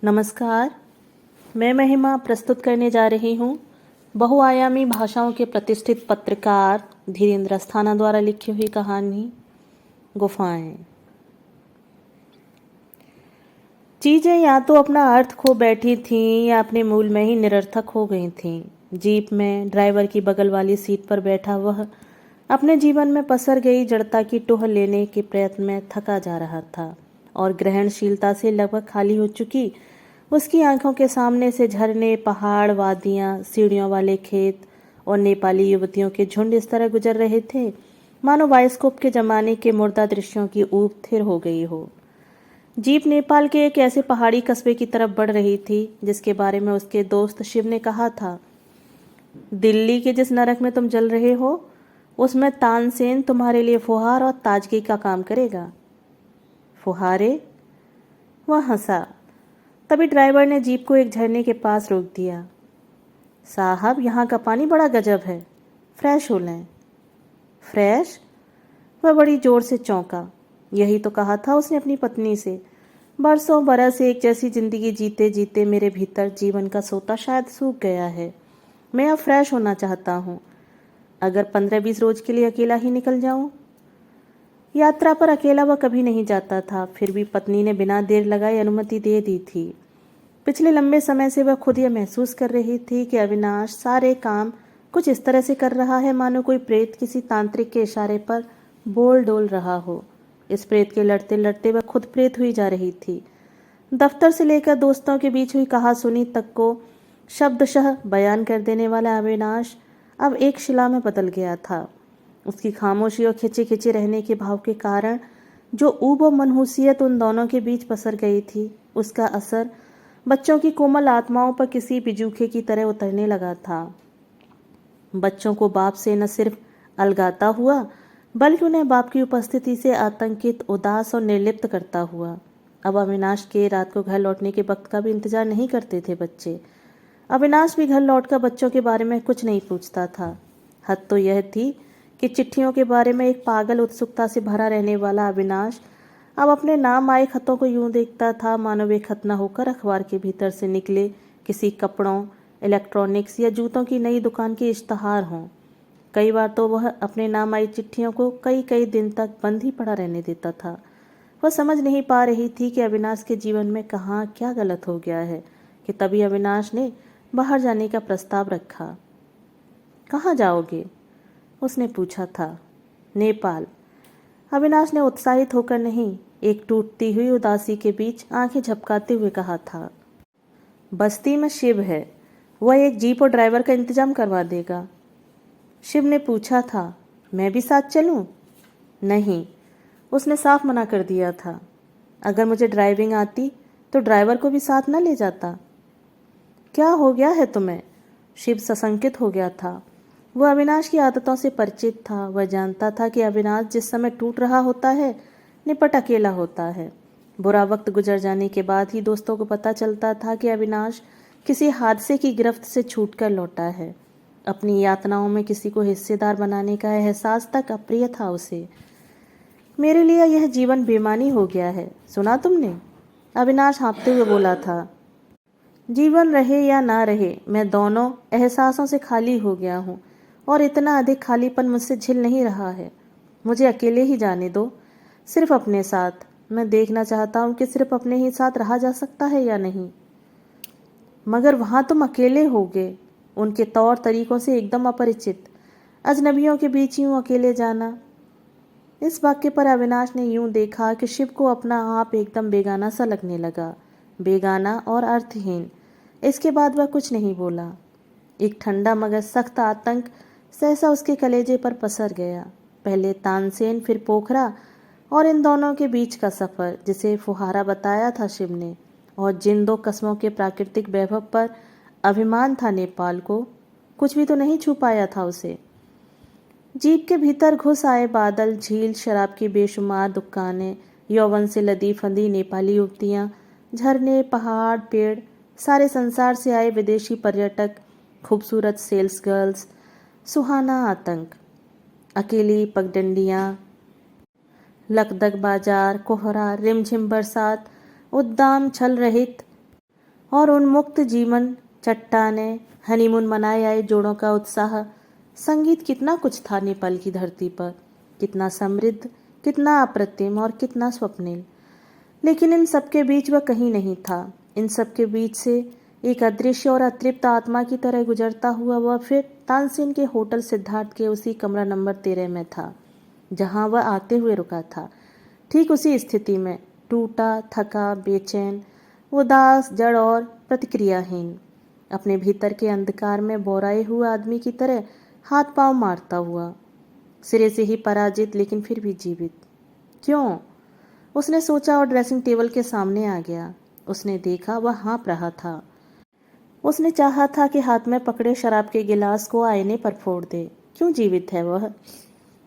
नमस्कार, मैं महिमा प्रस्तुत करने जा रही हूँ बहुआयामी भाषाओं के प्रतिष्ठित पत्रकार धीरेन्द्र अस्थाना द्वारा लिखी हुई कहानी गुफाएं। चीज़ें या तो अपना अर्थ खो बैठी थीं या अपने मूल में ही निरर्थक हो गई थीं। जीप में ड्राइवर की बगल वाली सीट पर बैठा वह अपने जीवन में पसर गई जड़ता की टोह लेने के प्रयत्न में थका जा रहा था और ग्रहणशीलता से लगभग खाली हो चुकी उसकी आंखों के सामने से झरने, पहाड़, वादियां, सीढ़ियों वाले खेत और नेपाली युवतियों के झुंड इस तरह गुजर रहे थे मानो बायोस्कोप के जमाने के मुर्दा दृश्यों की ऊब थिर हो गई हो। जीप नेपाल के एक ऐसे पहाड़ी कस्बे की तरफ बढ़ रही थी जिसके बारे में उसके दोस्त शिव ने कहा था, दिल्ली के जिस नरक में तुम जल रहे हो उसमें तानसेन तुम्हारे लिए फुहार और ताजगी का काम करेगा। फुहारे? वह हंसा। तभी ड्राइवर ने जीप को एक झरने के पास रोक दिया। साहब, यहाँ का पानी बड़ा गजब है, फ्रेश हो लें। फ्रेश? वह बड़ी जोर से चौंका। यही तो कहा था उसने अपनी पत्नी से। बरसों बरस एक जैसी जिंदगी जीते जीते मेरे भीतर जीवन का सोता शायद सूख गया है। मैं अब फ्रेश होना चाहता हूँ। अगर 15-20 रोज के लिए अकेला ही निकल जाऊं। यात्रा पर अकेला वह कभी नहीं जाता था, फिर भी पत्नी ने बिना देर लगाए अनुमति दे दी थी। पिछले लंबे समय से वह खुद यह महसूस कर रही थी कि अविनाश सारे काम कुछ इस तरह से कर रहा है मानो कोई प्रेत किसी तांत्रिक के इशारे पर बोल डोल रहा हो। इस प्रेत के लड़ते लड़ते वह खुद प्रेत हुई जा रही थी। दफ्तर से लेकर दोस्तों के बीच हुई कहा सुनी तक को शब्दशः बयान कर देने वाला अविनाश अब एक शिला में बदल गया था। उसकी खामोशी और खिंचे खिंचे रहने के भाव के कारण जो ऊब और मनहूसियत उन दोनों के बीच पसर गई थी, उसका असर बच्चों की कोमल आत्माओं पर किसी बिजूखे की तरह उतरने लगा था। बच्चों को बाप से न सिर्फ अलगाता हुआ बल्कि उन्हें बाप की उपस्थिति से आतंकित, उदास और निर्लिप्त करता हुआ। अब अविनाश के रात को घर लौटने के वक्त का भी इंतजार नहीं करते थे बच्चे। अविनाश भी घर लौटकर बच्चों के बारे में कुछ नहीं पूछता था। हद तो यह थी कि चिट्ठियों के बारे में एक पागल उत्सुकता से भरा रहने वाला अविनाश अब अपने नाम आए खतों को यूं देखता था मानो वे खत न होकर अखबार के भीतर से निकले किसी कपड़ों, इलेक्ट्रॉनिक्स या जूतों की नई दुकान के इश्तहार हों। कई बार तो वह अपने नाम आई चिट्ठियों को कई कई दिन तक बंद ही पड़ा रहने देता था। वह समझ नहीं पा रही थी कि अविनाश के जीवन में कहाँ क्या गलत हो गया है कि तभी अविनाश ने बाहर जाने का प्रस्ताव रखा। कहाँ जाओगे? उसने पूछा था। नेपाल। अविनाश ने उत्साहित होकर नहीं, एक टूटती हुई उदासी के बीच आंखें झपकाते हुए कहा था। बस्ती में शिव है, वह एक जीप और ड्राइवर का इंतजाम करवा देगा। शिव ने पूछा था, मैं भी साथ चलूं? नहीं, उसने साफ मना कर दिया था। अगर मुझे ड्राइविंग आती तो ड्राइवर को भी साथ न ले जाता। क्या हो गया है तुम्हें? शिव सशंकित हो गया था। वह अविनाश की आदतों से परिचित था। वह जानता था कि अविनाश जिस समय टूट रहा होता है निपट अकेला होता है। बुरा वक्त गुजर जाने के बाद ही दोस्तों को पता चलता था कि अविनाश किसी हादसे की गिरफ्त से छूटकर लौटा है। अपनी यातनाओं में किसी को हिस्सेदार बनाने का एहसास तक अप्रिय था उसे। मेरे लिए यह जीवन बेमानी हो गया है, सुना तुमने? अविनाश हाँफते हुए बोला था। जीवन रहे या ना रहे, मैं दोनों एहसासों से खाली हो गया हूँ और इतना अधिक खालीपन मुझसे झिल नहीं रहा है। मुझे अकेले ही जाने दो, सिर्फ अपने साथ। मैं देखना चाहता हूँ कि सिर्फ अपने ही साथ रहा जा सकता है या नहीं। मगर वहाँ तुम अकेले होगे, उनके तौर तरीकों से एकदम अपरिचित, अजनबियों के बीच यूं अकेले जाना। इस वाक्य पर अविनाश ने यूं देखा कि शिव को अपना आप एकदम बेगाना सा लगने लगा, बेगाना और अर्थहीन। इसके बाद वह कुछ नहीं बोला। एक ठंडा मगर सख्त आतंक सहसा उसके कलेजे पर पसर गया। पहले तानसेन, फिर पोखरा और इन दोनों के बीच का सफ़र जिसे फुहारा बताया था शिव ने, और जिन दो कस्मों के प्राकृतिक वैभव पर अभिमान था नेपाल को, कुछ भी तो नहीं छू पाया था उसे। जीप के भीतर घुस आए बादल, झील, शराब की बेशुमार दुकानें, यौवन से लदी फंदी नेपाली युवतियाँ, झरने, पहाड़, पेड़, सारे संसार से आए विदेशी पर्यटक, खूबसूरत सेल्स गर्ल्स, सुहाना आतंक, अकेली पगडंडियाँ, लकदक बाजार, कोहरा, रिमझिम बरसात, उद्दाम छल रहित और उन्मुक्त जीवन, चट्टाने, हनीमून मनाए आए जोड़ों का उत्साह, संगीत, कितना कुछ था नेपाल की धरती पर, कितना समृद्ध, कितना अप्रतिम और कितना स्वप्निल। लेकिन इन सबके बीच वह कहीं नहीं था। इन सबके बीच से एक अदृश्य और अतृप्त आत्मा की तरह गुजरता हुआ वह फिर तानसेन के होटल सिद्धार्थ के उसी कमरा नंबर 13 में था, जहां वह आते हुए रुका था। ठीक उसी स्थिति में, टूटा, थका, बेचैन, उदास, जड़ और प्रतिक्रियाहीन, अपने भीतर के अंधकार में बोराए हुए आदमी की तरह हाथ पांव मारता हुआ, सिरे से ही पराजित लेकिन फिर भी जीवित। क्यों? उसने सोचा और ड्रेसिंग टेबल के सामने आ गया। उसने देखा, वह हाँफ रहा था। उसने चाहा था कि हाथ में पकड़े शराब के गिलास को आईने पर फोड़ दे। क्यों जीवित है वह?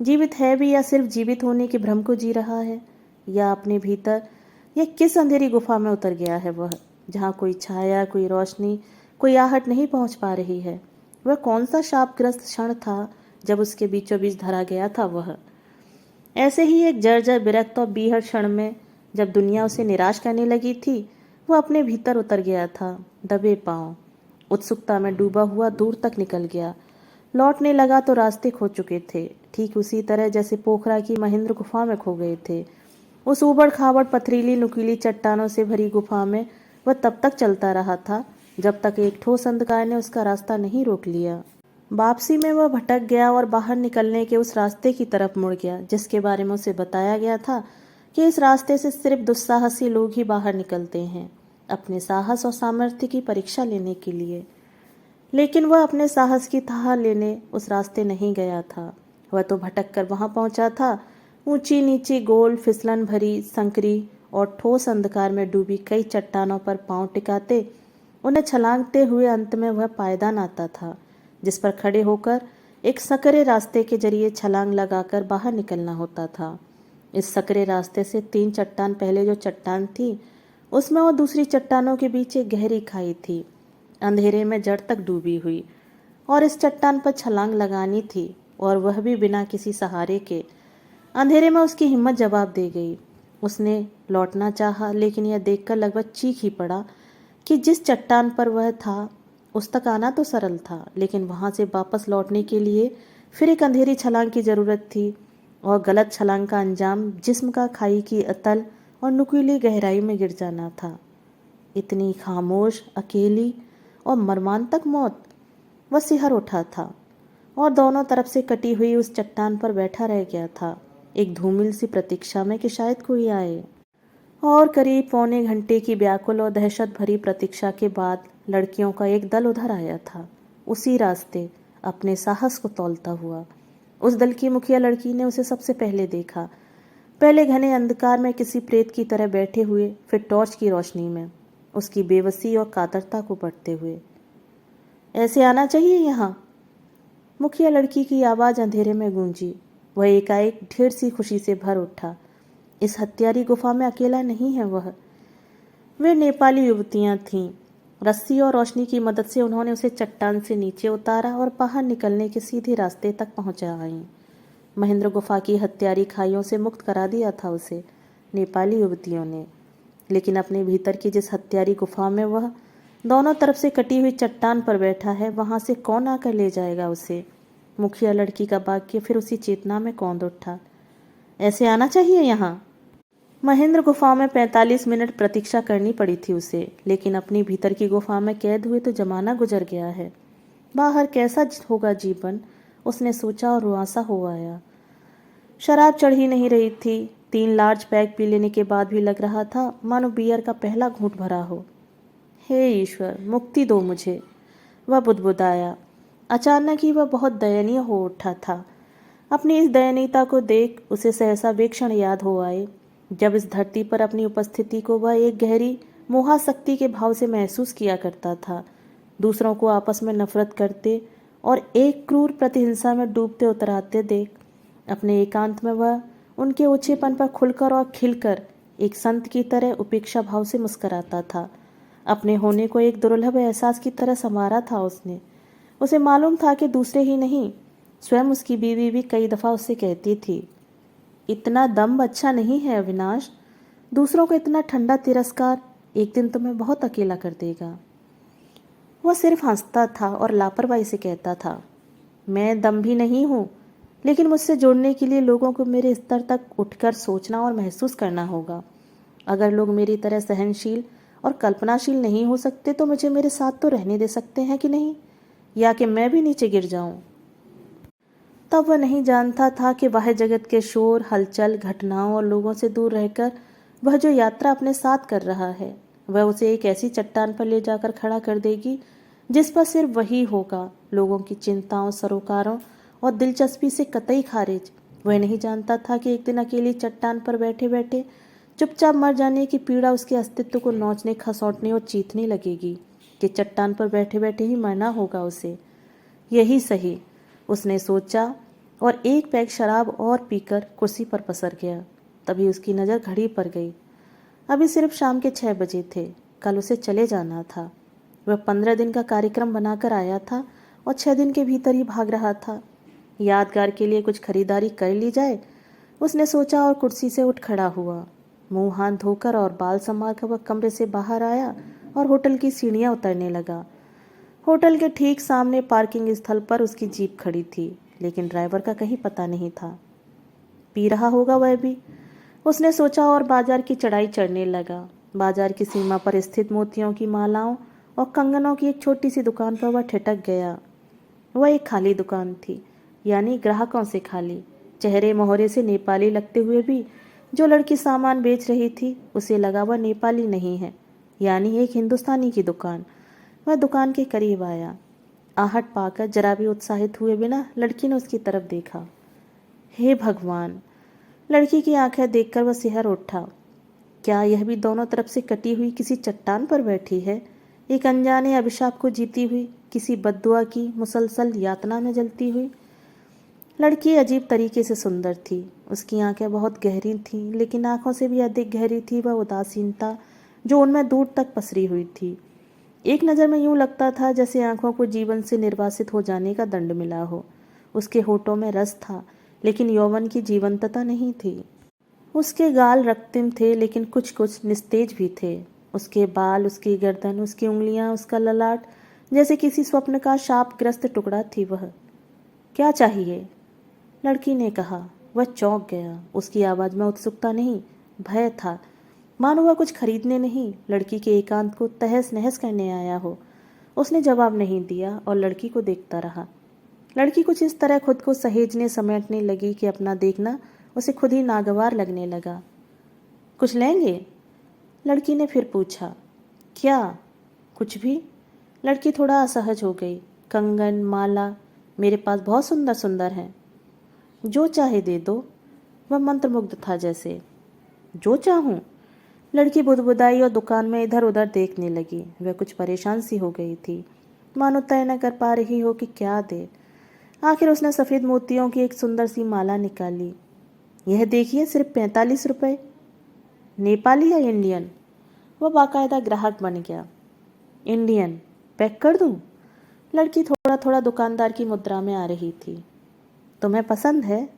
जीवित है भी, या सिर्फ जीवित होने के भ्रम को जी रहा है? या अपने भीतर, या किस अंधेरी गुफा में उतर गया है वह, जहाँ कोई छाया, कोई रोशनी, कोई आहट नहीं पहुंच पा रही है? वह कौन सा शापग्रस्त क्षण था जब उसके बीचों बीच धरा गया था वह? ऐसे ही एक जर्जर, विरक्त और बीहड़ क्षण में, जब दुनिया उसे निराश करने लगी थी, वह अपने भीतर उतर गया था, दबे पांव, उत्सुकता में डूबा हुआ दूर तक निकल गया। लौटने लगा तो रास्ते खो चुके थे, ठीक उसी तरह जैसे पोखरा की महेंद्र गुफा में खो गए थे। उस ऊबड़ खाबड़, पथरीली, नुकीली चट्टानों से भरी गुफा में वह तब तक चलता रहा था जब तक एक ठोस अंधकार ने उसका रास्ता नहीं रोक लिया। वापसी में वह भटक गया और बाहर निकलने के उस रास्ते की तरफ मुड़ गया जिसके बारे में उसे बताया गया था कि इस रास्ते से सिर्फ दुस्साहसी लोग ही बाहर निकलते हैं, अपने साहस और सामर्थ्य की परीक्षा लेने के लिए। लेकिन वह अपने साहस की थाह लेने उस रास्ते नहीं गया था। वह तो भटक कर वहां पहुंचा था, ऊंची नीची, गोल, फिसलन भरी, संकरी और ठोस अंधकार में डूबी कई चट्टानों पर पांव टिकाते, उन्हें छलांगते हुए अंत में वह पायदान आता था जिस पर खड़े होकर एक सकरे रास्ते के जरिए छलांग लगाकर बाहर निकलना होता था। इस सकरे रास्ते से 3 चट्टान पहले जो चट्टान थी, उसमें और दूसरी चट्टानों के बीच एक गहरी खाई थी, अंधेरे में जड़ तक डूबी हुई, और इस चट्टान पर छलांग लगानी थी, और वह भी बिना किसी सहारे के। अंधेरे में उसकी हिम्मत जवाब दे गई। उसने लौटना चाहा, लेकिन यह देखकर लगभग चीख ही पड़ा कि जिस चट्टान पर वह था उस तक आना तो सरल था, लेकिन वहां से वापस लौटने के लिए फिर एक अंधेरी छलांग की जरूरत थी, और गलत छलांग का अंजाम जिस्म का खाई की अतल और नुकीली गहराई में गिर जाना था। इतनी खामोश, अकेली और मर्मांतक मौत। वह सिहर उठा था और दोनों तरफ से कटी हुई उस चट्टान पर बैठा रह गया था, एक धूमिल सी प्रतीक्षा में कि शायद कोई आए। और करीब पौने घंटे की व्याकुल और दहशत भरी प्रतीक्षा के बाद लड़कियों का एक दल उधर आया था, उसी रास्ते, अपने साहस को तौलता हुआ। उस दल की मुखिया लड़की ने उसे सबसे पहले देखा, पहले घने अंधकार में किसी प्रेत की तरह बैठे हुए, फिर टॉर्च की रोशनी में, उसकी बेबसी और कातरता को पढ़ते हुए। ऐसे आना चाहिए यहाँ, मुखिया लड़की की आवाज़ अंधेरे में गूंजी। वह एकाएक ढेर सी खुशी से भर उठा। इस हत्यारी गुफा में अकेला नहीं है वह। वे नेपाली युवतियां थीं। रस्सी और रोशनी की मदद से उन्होंने उसे चट्टान से नीचे उतारा और बाहर निकलने के सीधे रास्ते तक पहुंचाई। महेंद्र गुफा की हत्यारी खाइयों से मुक्त करा दिया था उसे नेपाली युवतियों ने, लेकिन अपने भीतर की जिस हत्यारी गुफा में वह दोनों तरफ से कटी हुई चट्टान पर बैठा है, वहां से कौन आकर ले जाएगा उसे? मुखिया लड़की का वाक्य फिर उसी चेतना में कौंध उठा। ऐसे आना चाहिए यहाँ। महेंद्र गुफा में 45 मिनट प्रतीक्षा करनी पड़ी थी उसे, लेकिन अपनी भीतर की गुफा में कैद हुए तो जमाना गुजर गया है। बाहर कैसा होगा जीवन, उसने सोचा और रुआंसा हो आया। शराब चढ़ ही नहीं रही थी। 3 लार्ज पैक पी लेने के बाद भी लग रहा था मानो बियर का पहला घूंट भरा हो। हे ईश्वर, मुक्ति दो मुझे, वह बुदबुदाया। अचानक ही वह बहुत दयनीय हो उठा था। अपनी इस दयनीयता को देख उसे सहसा वे क्षण याद हो आए जब इस धरती पर अपनी उपस्थिति को वह एक गहरी मोहासक्ति के भाव से महसूस किया करता था। दूसरों को आपस में नफरत करते और एक क्रूर प्रतिहिंसा में डूबते उतराते देख अपने एकांत में वह उनके ओछेपन पर खुलकर और खिलकर एक संत की तरह उपेक्षा भाव से मुस्कराता था। अपने होने को एक दुर्लभ एहसास की तरह संवारा था उसने। उसे मालूम था कि दूसरे ही नहीं, स्वयं उसकी बीवी भी कई दफा उससे कहती थी, इतना दम्भ अच्छा नहीं है अविनाश। दूसरों को इतना ठंडा तिरस्कार, एक दिन तुम्हें बहुत अकेला कर देगा। वह सिर्फ हंसता था और लापरवाही से कहता था, मैं दम्भी नहीं हूँ, लेकिन मुझसे जुड़ने के लिए लोगों को मेरे स्तर तक उठकर सोचना और महसूस करना होगा। अगर लोग मेरी तरह सहनशील और कल्पनाशील नहीं हो सकते तो मुझे मेरे साथ तो रहने दे सकते हैं कि नहीं, या कि मैं भी नीचे गिर जाऊं। तब वह नहीं जानता था कि बाह्य जगत के शोर, हलचल, घटनाओं और लोगों से दूर रहकर वह जो यात्रा अपने साथ कर रहा है, वह उसे एक ऐसी चट्टान पर ले जाकर खड़ा कर देगी जिस पर सिर्फ वही होगा, लोगों की चिंताओं, सरोकारों और दिलचस्पी से कतई खारिज। वह नहीं जानता था कि एक दिन अकेली चट्टान पर बैठे बैठे चुपचाप मर जाने की पीड़ा उसके अस्तित्व को नोचने, खसौटने और चीथने लगेगी, कि चट्टान पर बैठे बैठे ही मरना होगा उसे। यही सही, उसने सोचा और एक पैग शराब और पीकर कुर्सी पर पसर गया। तभी उसकी नज़र घड़ी पर गई। अभी सिर्फ शाम के 6 बजे थे। कल उसे चले जाना था। वह 15 दिन का कार्यक्रम बनाकर आया था और 6 दिन के भीतर ही भाग रहा था। यादगार के लिए कुछ खरीदारी कर ली जाए, उसने सोचा और कुर्सी से उठ खड़ा हुआ। मुंह हाथ धोकर और बाल संवार कर वह कमरे से बाहर आया और होटल की सीढ़ियां उतरने लगा। होटल के ठीक सामने पार्किंग स्थल पर उसकी जीप खड़ी थी, लेकिन ड्राइवर का कहीं पता नहीं था। पी रहा होगा वह भी, उसने सोचा और बाजार की चढ़ाई चढ़ने लगा। बाजार की सीमा पर स्थित मोतियों की मालाओं और कंगनों की एक छोटी सी दुकान पर वह ठिठक गया। वह एक खाली दुकान थी, यानी ग्राहकों से खाली। चेहरे मोहरे से नेपाली लगते हुए भी जो लड़की सामान बेच रही थी उसे लगा वह नेपाली नहीं है, यानी एक हिंदुस्तानी की दुकान। वह दुकान के करीब आया। आहट पाकर जरा भी उत्साहित हुए बिना लड़की ने उसकी तरफ देखा। हे भगवान! लड़की की आंखें देखकर वह सिहर उठा। क्या यह भी दोनों तरफ से कटी हुई किसी चट्टान पर बैठी है, एक अनजाने अभिशाप को जीती हुई, किसी बद्दुआ की मुसलसल यातना में जलती हुई? लड़की अजीब तरीके से सुंदर थी। उसकी आंखें बहुत गहरी थीं, लेकिन आंखों से भी अधिक गहरी थी वह उदासीनता जो उनमें दूर तक पसरी हुई थी। एक नज़र में यूं लगता था जैसे आंखों को जीवन से निर्वासित हो जाने का दंड मिला हो। उसके होठों में रस था, लेकिन यौवन की जीवंतता नहीं थी। उसके गाल रक्तिम थे, लेकिन कुछ कुछ निस्तेज भी थे। उसके बाल, उसकी गर्दन, उसकी उंगलियां, उसका ललाट जैसे किसी स्वप्न का शापग्रस्त टुकड़ा थी वह। क्या चाहिए? लड़की ने कहा। वह चौंक गया। उसकी आवाज़ में उत्सुकता नहीं, भय था। मानो वह कुछ खरीदने नहीं, लड़की के एकांत को तहस नहस करने आया हो। उसने जवाब नहीं दिया और लड़की को देखता रहा। लड़की कुछ इस तरह खुद को सहेजने समेटने लगी कि अपना देखना उसे खुद ही नागवार लगने लगा। कुछ लेंगे? लड़की ने फिर पूछा। क्या? कुछ भी। लड़की थोड़ा असहज हो गई। कंगन, माला मेरे पास बहुत सुंदर सुंदर हैं। जो चाहे दे दो। वह मंत्रमुग्ध था जैसे। जो चाहूं? लड़की बुदबुदाई और दुकान में इधर उधर देखने लगी। वह कुछ परेशान सी हो गई थी, मानो तय न कर पा रही हो कि क्या दे। आखिर उसने सफ़ेद मोतियों की एक सुंदर सी माला निकाली। यह देखिए, सिर्फ 45 रुपये। नेपाली या इंडियन? वह बाकायदा ग्राहक बन गया। इंडियन। पैक कर दूं? लड़की थोड़ा थोड़ा दुकानदार की मुद्रा में आ रही थी। तुम्हें पसंद है?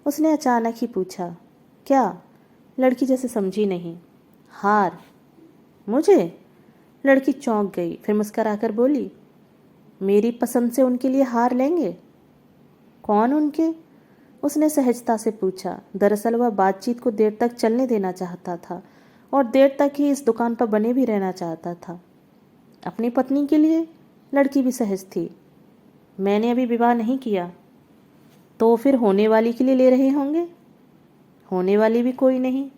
उसने अचानक ही पूछा। क्या? लड़की जैसे समझी नहीं। हार। मुझे? लड़की चौंक गई, फिर मुस्कराकर बोली, मेरी पसंद से उनके लिए हार लेंगे? कौन उनके? उसने सहजता से पूछा। दरअसल वह बातचीत को देर तक चलने देना चाहता था और देर तक ही इस दुकान पर बने भी रहना चाहता था। अपनी पत्नी के लिए? लड़की भी सहज थी। मैंने अभी विवाह नहीं किया। तो फिर होने वाली के लिए ले रहे होंगे? होने वाली भी कोई नहीं।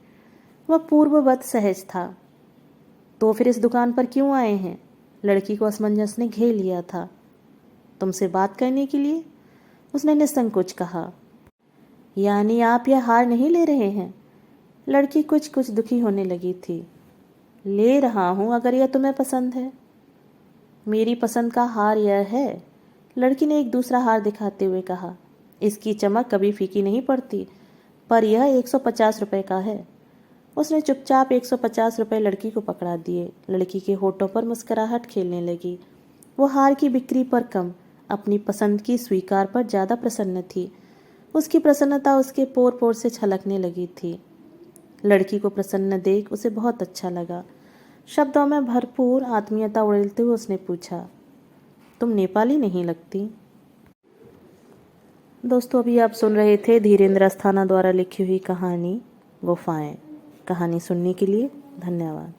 वह पूर्ववत सहज था। तो फिर इस दुकान पर क्यों आए हैं? लड़की को असमंजस ने घेर लिया था। तुमसे बात करने के लिए, उसने निसंकोच कहा। यानी आप यह हार नहीं ले रहे हैं? लड़की कुछ कुछ दुखी होने लगी थी। ले रहा हूं अगर यह तुम्हें पसंद है। मेरी पसंद का हार यह है, लड़की ने एक दूसरा हार दिखाते हुए कहा। इसकी चमक कभी फीकी नहीं पड़ती, पर यह 150 रुपये का है। उसने चुपचाप 150 रुपये लड़की को पकड़ा दिए। लड़की के होठों पर मुस्कुराहट खेलने लगी। वो हार की बिक्री पर कम, अपनी पसंद की स्वीकार पर ज़्यादा प्रसन्न थी। उसकी प्रसन्नता उसके पोर पोर से छलकने लगी थी। लड़की को प्रसन्न देख उसे बहुत अच्छा लगा। शब्दों में भरपूर आत्मीयता उड़ेलते हुए उसने पूछा, तुम नेपाली नहीं लगती। दोस्तों, अभी आप सुन रहे थे धीरेन्द्र अस्थाना द्वारा लिखी हुई कहानी गुफाएं। कहानी सुनने के लिए धन्यवाद।